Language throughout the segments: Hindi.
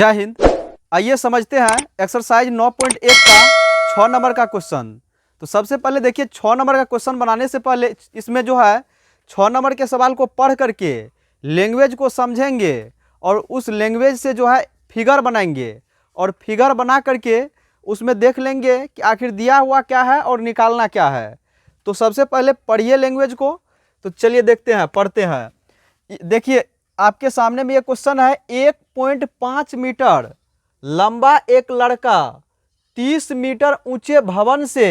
जय हिंद। आइए समझते हैं एक्सरसाइज 9.1 का 6 नंबर का क्वेश्चन। तो सबसे पहले देखिए 6 नंबर का क्वेश्चन बनाने से पहले इसमें जो है 6 नंबर के सवाल को पढ़ करके लैंग्वेज को समझेंगे और उस लैंग्वेज से जो है फिगर बनाएंगे और फिगर बना करके उसमें देख लेंगे कि आखिर दिया हुआ क्या है और निकालना क्या है। तो सबसे पहले पढ़िए लैंग्वेज को। तो चलिए देखते हैं, पढ़ते हैं। देखिए आपके सामने में ये क्वेश्चन है। 1.5 मीटर लंबा एक लड़का 30 मीटर ऊंचे भवन से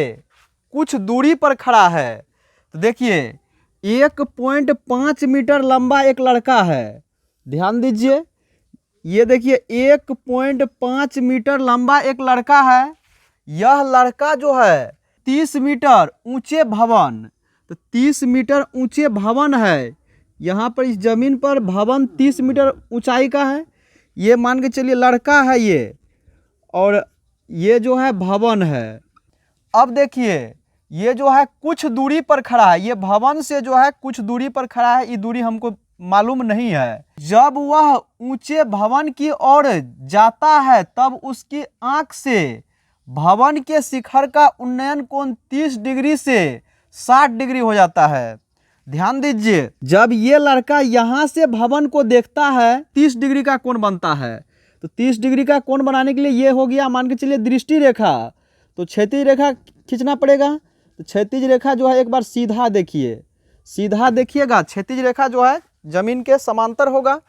कुछ दूरी पर खड़ा है। तो देखिए 1.5 मीटर लंबा एक लड़का है, ध्यान दीजिए। ये देखिए 1.5 मीटर लंबा एक लड़का है। यह लड़का जो है 30 मीटर ऊंचे भवन, तो 30 मीटर ऊंचे भवन है। यहाँ पर इस जमीन पर भवन 30 मीटर ऊंचाई का है। ये मान के चलिए लड़का है ये, और ये जो है भवन है। अब देखिए ये जो है कुछ दूरी पर खड़ा है, ये भवन से जो है कुछ दूरी पर खड़ा है। ये दूरी हमको मालूम नहीं है। जब वह ऊंचे भवन की ओर जाता है तब उसकी आंख से भवन के शिखर का उन्नयन कोण 30 डिग्री से 60 डिग्री हो जाता है। ध्यान दीजिए, जब ये लड़का यहाँ से भवन को देखता है 30 डिग्री का कोण बनता है। तो 30 डिग्री का कोण बनाने के लिए ये हो गया, मान के चलिए दृष्टि रेखा। तो क्षैतिज रेखा खींचना पड़ेगा। तो क्षैतिज रेखा जो है एक बार सीधा देखिए, सीधा देखिएगा। क्षैतिज रेखा जो है जमीन के समांतर होगा,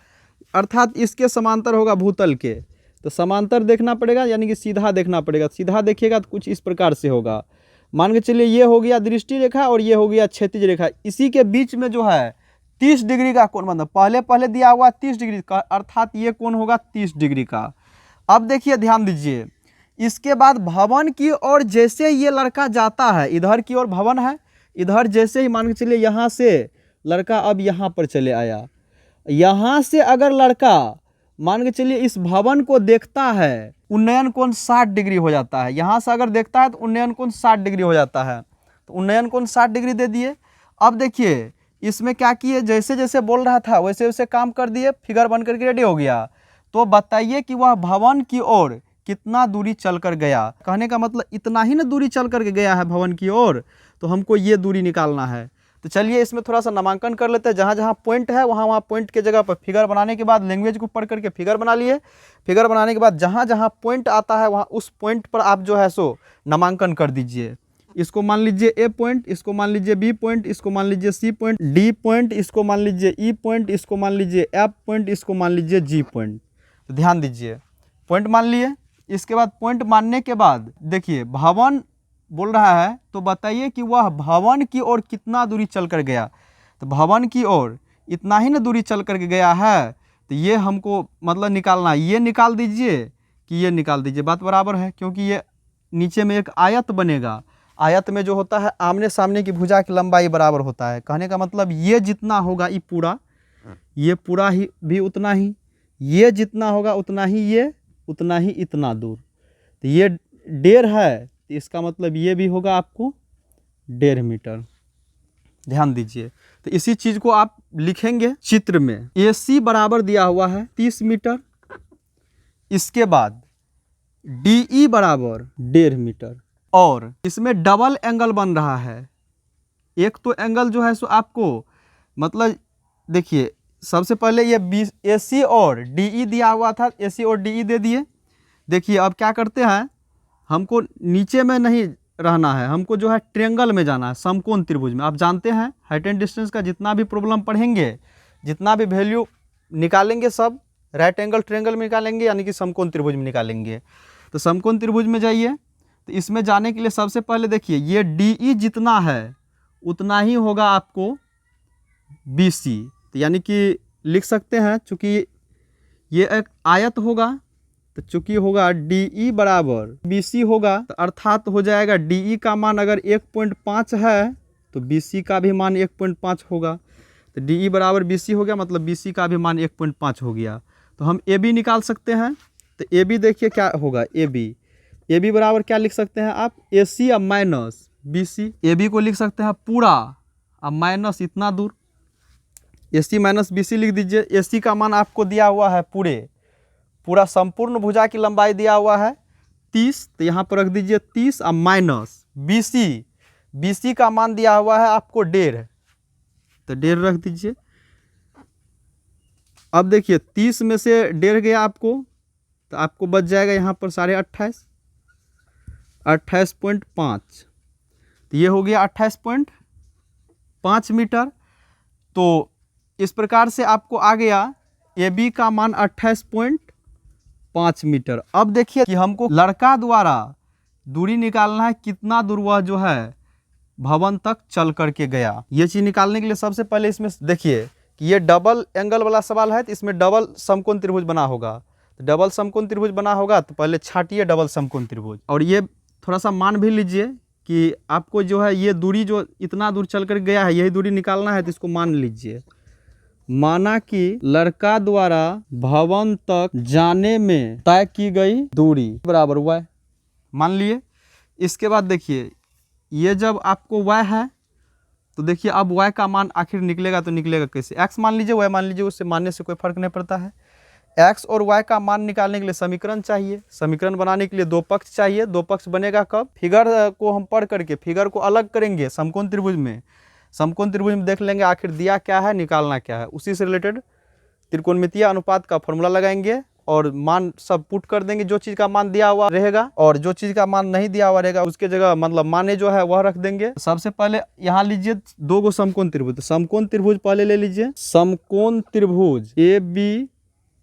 अर्थात इसके समांतर होगा भूतल के। तो समांतर देखना पड़ेगा, यानी कि सीधा देखना पड़ेगा। सीधा देखिएगा तो कुछ इस प्रकार से होगा। मान के चलिए ये हो गया दृष्टि रेखा और ये हो गया क्षैतिज रेखा। इसी के बीच में जो है 30 डिग्री का कोण बनता है। पहले दिया हुआ 30 डिग्री का, अर्थात ये कोण होगा 30 डिग्री का। अब देखिए ध्यान दीजिए, इसके बाद भवन की ओर जैसे ये लड़का जाता है, इधर की ओर भवन है, इधर जैसे ही मान के चलिए यहाँ से लड़का अब यहाँ पर चले आया। यहाँ से अगर लड़का मान के चलिए इस भवन को देखता है, उन्नयन कोण 60 डिग्री हो जाता है। यहाँ से अगर देखता है तो उन्नयन कोण 60 डिग्री हो जाता है। तो उन्नयन कोण 60 डिग्री दे दिए। अब देखिए इसमें क्या किए, जैसे जैसे बोल रहा था वैसे वैसे काम कर दिए, फिगर बन करके रेडी हो गया। तो बताइए कि वह भवन की ओर कितना दूरी चल कर गया। कहने का मतलब इतना ही ना दूरी चल करके गया है भवन की ओर, तो हमको ये दूरी निकालना है। तो चलिए इसमें थोड़ा सा नामांकन कर लेते हैं। जहाँ जहाँ पॉइंट है वहाँ वहाँ पॉइंट के जगह पर फिगर बनाने के बाद लैंग्वेज को पढ़ करके फिगर बना लिए। फिगर बनाने के बाद जहाँ जहाँ पॉइंट आता है वहाँ उस पॉइंट पर आप जो है सो नामांकन कर दीजिए। इसको मान लीजिए ए पॉइंट, इसको मान लीजिए बी पॉइंट, इसको मान लीजिए सी पॉइंट, डी पॉइंट, इसको मान लीजिए ई पॉइंट, इसको मान लीजिए एफ पॉइंट, इसको मान लीजिए जी पॉइंट। तो ध्यान दीजिए पॉइंट मान लिए। इसके बाद पॉइंट मानने के बाद देखिए भवन बोल रहा है, तो बताइए कि वह भवन की ओर कितना दूरी चल कर गया। तो भवन की ओर इतना ही ना दूरी चल कर गया है। तो ये हमको मतलब निकालना है। ये निकाल दीजिए कि ये निकाल दीजिए, बात बराबर है। क्योंकि ये नीचे में एक आयत बनेगा। आयत में जो होता है आमने सामने की भुजा की लंबाई बराबर होता है। कहने का मतलब ये जितना होगा ये पूरा ही भी उतना ही, ये जितना होगा उतना ही, ये उतना ही, इतना दूर। तो ये 1.5 है, तो इसका मतलब ये भी होगा आपको 1.5 मीटर। ध्यान दीजिए। तो इसी चीज को आप लिखेंगे चित्र में। AC बराबर दिया हुआ है 30 मीटर। इसके बाद DE बराबर 1.5 मीटर। और इसमें डबल एंगल बन रहा है। एक तो एंगल जो है सो आपको मतलब देखिए, सबसे पहले ये AC और DE दिया हुआ था, AC और DE दे दिए। देखिए अब क्या करते हैं, हमको नीचे में नहीं रहना है, हमको जो है ट्रायंगल में जाना है, समकोण त्रिभुज में। आप जानते हैं हाइट एंड डिस्टेंस का जितना भी प्रॉब्लम पढ़ेंगे, जितना भी वैल्यू निकालेंगे, सब राइट एंगल ट्रायंगल में निकालेंगे, यानी कि समकोण त्रिभुज में निकालेंगे। तो समकोण त्रिभुज में जाइए। तो इसमें जाने के लिए सबसे पहले देखिए ये DE जितना है उतना ही होगा आपको BC। तो यानी कि लिख सकते हैं, चूँकि ये एक आयत होगा, तो चूँकि होगा DE बराबर BC होगा, तो अर्थात हो जाएगा DE का मान अगर 1.5 है तो BC का भी मान 1.5 होगा। तो DE बराबर BC हो गया, मतलब BC का भी मान 1.5 हो गया। तो हम AB निकाल सकते हैं। तो AB देखिए क्या होगा, AB बराबर क्या लिख सकते हैं आप, AC अब माइनस BC। AB को लिख सकते हैं पूरा अब माइनस इतना दूर, AC माइनस BC लिख दीजिए। AC का मान आपको दिया हुआ है पूरे पूरा संपूर्ण भुजा की लंबाई दिया हुआ है 30, तो यहाँ पर रख दीजिए 30 और माइनस BC का मान दिया हुआ है आपको 1.5, तो 1.5 रख दीजिए। अब देखिए 30 में से 1.5 गया आपको, तो आपको बच जाएगा यहाँ पर 28.5, तो ये हो गया 28.5 मीटर। तो इस प्रकार से आपको आ गया AB का मान 28.5 मीटर। अब देखिए कि हमको लड़का द्वारा दूरी निकालना है, कितना दूर वह जो है भवन तक चल करके गया। ये चीज़ निकालने के लिए सबसे पहले इसमें देखिए कि ये डबल एंगल वाला सवाल है, तो इसमें डबल समकोण त्रिभुज बना होगा। तो डबल समकोण त्रिभुज बना होगा तो पहले छाटिए डबल समकोण त्रिभुज, और ये थोड़ा सा मान भी लीजिए कि आपको जो है ये दूरी जो इतना दूर चल कर गया है यही दूरी निकालना है, तो इसको मान लीजिए। माना कि लड़का द्वारा भवन तक जाने में तय की गई दूरी बराबर y मान लिए। इसके बाद देखिए ये जब आपको y है तो देखिए अब y का मान आखिर निकलेगा तो निकलेगा कैसे, x मान लीजिए y मान लीजिए, उससे मानने से कोई फर्क नहीं पड़ता है। x और y का मान निकालने के लिए समीकरण चाहिए, समीकरण बनाने के लिए दो पक्ष चाहिए। दो पक्ष बनेगा कब, फिगर को हम पढ़ करके फिगर को अलग करेंगे समकोण त्रिभुज में, समकोण त्रिभुज में देख लेंगे आखिर दिया क्या है निकालना क्या है, उसी से रिलेटेड त्रिकोणमितीय अनुपात का फॉर्मूला लगाएंगे और मान सब पुट कर देंगे। जो चीज़ का मान दिया हुआ रहेगा और जो चीज़ का मान नहीं दिया हुआ रहेगा उसके जगह मतलब माने जो है वह रख देंगे। सबसे पहले यहाँ लीजिए दो गो समकोण त्रिभुज, तो समकोण त्रिभुज पहले ले लीजिए। समकोण त्रिभुज AB,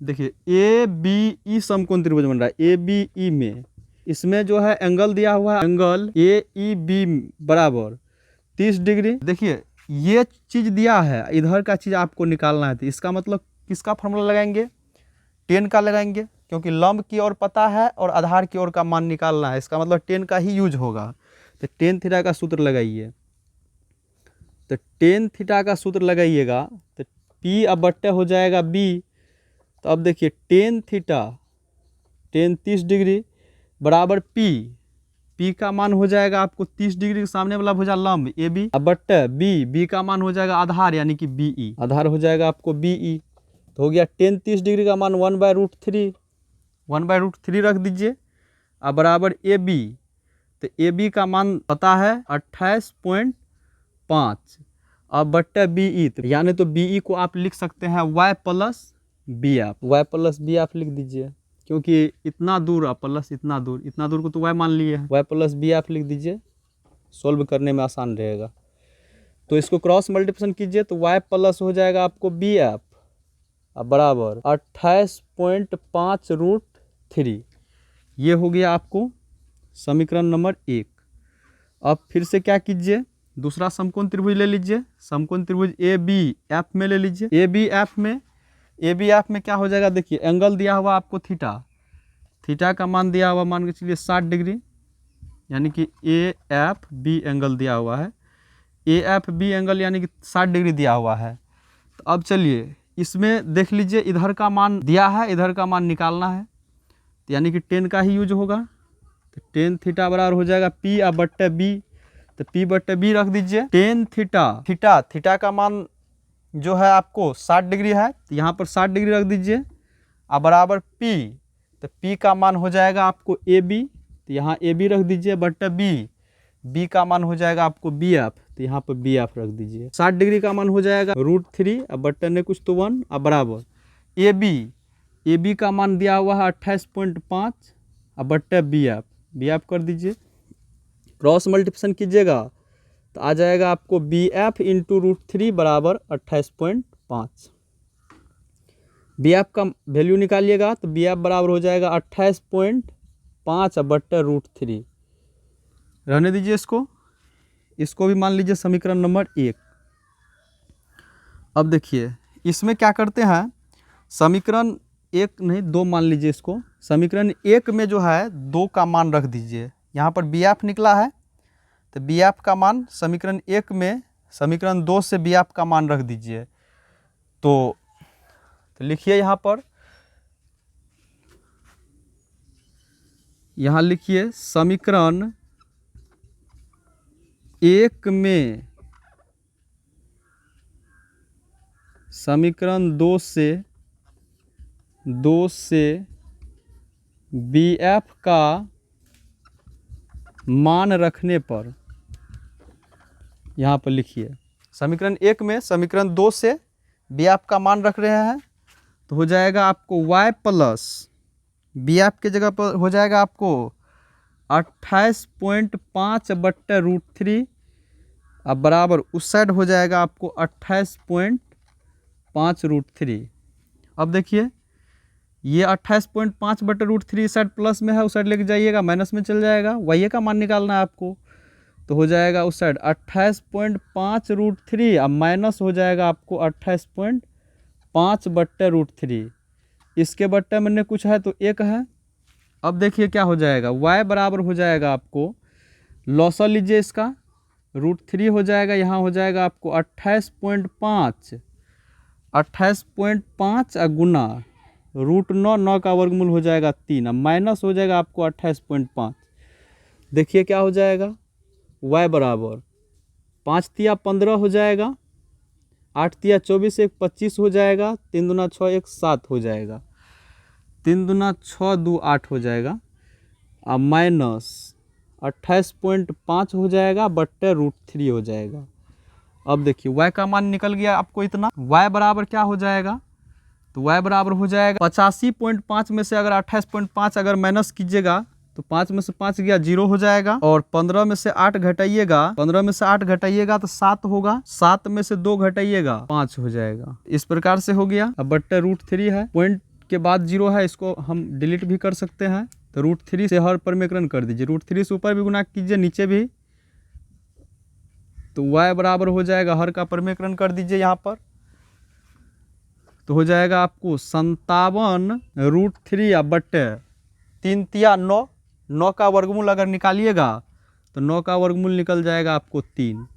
देखिए ABE समकोण त्रिभुज बन रहा है। ABE में इसमें जो है एंगल दिया हुआ है, एंगल AEB बराबर 30 डिग्री। देखिए ये चीज़ दिया है, इधर का चीज़ आपको निकालना है, तो इसका मतलब किसका फॉर्मूला लगाएंगे, tan का लगाएंगे, क्योंकि लंब की ओर पता है और आधार की ओर का मान निकालना है, इसका मतलब tan का ही यूज होगा। तो tan थीटा का सूत्र लगाइए, तो tan थीटा का सूत्र लगाइएगा तो P अब बट्टे हो जाएगा B। तो अब देखिए tan थीटा tan 30 डिग्री बराबर P का मान हो जाएगा आपको 30 डिग्री के सामने वाला भुजा लंब AB, अब बट्टे B का मान हो जाएगा आधार यानी कि BE, आधार हो जाएगा आपको BE। तो हो गया tan 30 डिग्री का मान 1/√3, 1/√3 रख दीजिए, अब बराबर AB। तो AB का मान पता है 28.5, अब बट्टे BE, तो यानी तो BE को आप लिख सकते हैं y प्लस B आप लिख दीजिए, क्योंकि इतना दूर आप प्लस इतना दूर को तो y मान लिए हैं, y प्लस B आप लिख दीजिए, सोल्व करने में आसान रहेगा। तो इसको क्रॉस मल्टीप्लिकेशन कीजिए तो y प्लस हो जाएगा आपको BF बराबर 28.5√3। ये हो गया आपको समीकरण नंबर 1। अब फिर से क्या कीजिए, दूसरा समकोण त्रिभुज ले लीजिए, समकोण त्रिभुज ABF में ले लीजिए। ABF में क्या हो जाएगा, देखिए एंगल दिया हुआ आपको थीटा का मान दिया हुआ मान के चलिए 60 डिग्री, यानी कि AFB एंगल दिया हुआ है, AFB एंगल यानी कि 60 डिग्री दिया हुआ है। तो अब चलिए इसमें देख लीजिए इधर का मान दिया है, इधर का मान निकालना है, तो यानी कि tan का ही यूज होगा। तो tan थीटा बराबर हो जाएगा P बट्टे B, तो P बट्टे B रख दीजिए। tan थीटा का मान जो है आपको 60 डिग्री है, तो यहाँ पर 60 डिग्री रख दीजिए, अब बराबर P, तो P का मान हो जाएगा आपको AB, तो यहाँ AB रख दीजिए बट्टे B का मान हो जाएगा आपको BF, तो यहाँ पर BF रख दीजिए। 60 डिग्री का मान हो जाएगा √3, अब बट्टे ने कुछ तो 1, अब बराबर AB का मान दिया हुआ है 28.5, अब बट्टे BF कर दीजिए, क्रॉस मल्टीप्लिकेशन कीजिएगा तो आ जाएगा आपको BF इंटू √3 बराबर 28.5। BF का वैल्यू निकालिएगा तो BF बराबर हो जाएगा 28.5 बट्टे √3। रहने दीजिए इसको भी मान लीजिए समीकरण नंबर 1। अब देखिए इसमें क्या करते हैं, समीकरण 1 नहीं 2 मान लीजिए इसको। समीकरण 1 में जो है 2 का मान रख दीजिए, यहाँ पर BF निकला है तो BF का मान समीकरण 1 में समीकरण 2 से BF का मान रख दीजिए। तो लिखिए यहाँ पर, यहाँ लिखिए समीकरण 1 में समीकरण 2 से बी एफ का मान रखने पर, यहाँ पर लिखिए समीकरण 1 में समीकरण 2 से बी एफ का मान रख रहे हैं, तो हो जाएगा आपको y प्लस बी एफ के जगह पर हो जाएगा आपको 28.5/√3 अब बराबर उस साइड हो जाएगा आपको 28.5√3। अब देखिए ये 28.5/√3 इस साइड प्लस में है, उस साइड लेके जाइएगा माइनस में चल जाएगा, y का मान निकालना है आपको, तो हो जाएगा उस साइड 28.5√3 अब माइनस हो जाएगा आपको 28.5/√3। इसके बट्टे में कुछ है तो 1 है। अब देखिए क्या हो जाएगा, y बराबर हो जाएगा आपको, लॉसा लीजिए इसका, √3 हो जाएगा, यहाँ हो जाएगा आपको 28.5 गुना √9 का वर्गमूल हो जाएगा 3, अब माइनस हो जाएगा आपको 28.5। देखिए क्या हो जाएगा, y बराबर 5 तिया 15 हो जाएगा, 8 तिया 24 1 25 हो जाएगा, 3 दूना 6 1 7 हो जाएगा, 3 दूना 6 2 8 हो जाएगा, अब माइनस 28.5 हो जाएगा बट्टे √3 हो जाएगा। अब देखिए y का मान निकल गया आपको इतना, y बराबर क्या हो जाएगा, तो y बराबर हो जाएगा 85.5 में से अगर 28.5 अगर माइनस कीजिएगा तो 5 में से 5 गया 0 हो जाएगा, और 15 में से 8 घटाइएगा, 15 में से 8 घटाइएगा तो 7 होगा, 7 में से 2 घटाइएगा 5 हो जाएगा। इस प्रकार से हो गया। अब बट्टे √3 है, पॉइंट के बाद 0 है, इसको हम डिलीट भी कर सकते हैं, तो √3 से हर परमेकरण कर दीजिए, √3 से ऊपर भी गुना कीजिए नीचे भी, तो y बराबर हो जाएगा हर का परमेकरण कर दीजिए यहाँ पर, तो हो जाएगा आपको 57√3 बट्टे 3 तिया 9, 9 का वर्गमूल अगर निकालिएगा तो 9 का वर्गमूल निकल जाएगा आपको 3,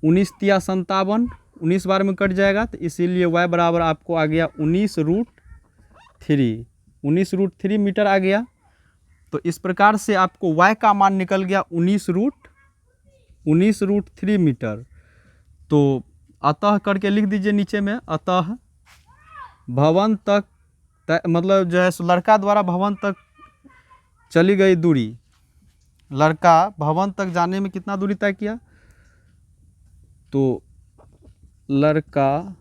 19 तिया 57, 19 बार में कट जाएगा, तो इसीलिए y बराबर आपको आ गया 19√3, 19√3 मीटर आ गया। तो इस प्रकार से आपको y का मान निकल गया 19√3 मीटर। तो अतः करके लिख दीजिए नीचे में, अतः भवन तक मतलब जो है लड़का द्वारा भवन तक चली गई दूरी, लड़का भवन तक जाने में कितना दूरी तय किया, तो लड़का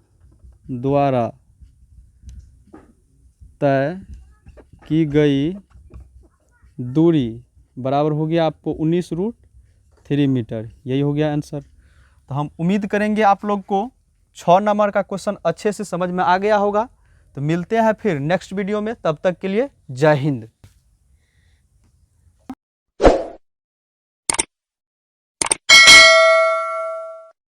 द्वारा तय की गई दूरी बराबर हो गया आपको 19√3 मीटर। यही हो गया आंसर। तो हम उम्मीद करेंगे आप लोग को 6 नंबर का क्वेश्चन अच्छे से समझ में आ गया होगा। तो मिलते हैं फिर नेक्स्ट वीडियो में, तब तक के लिए जय हिंद।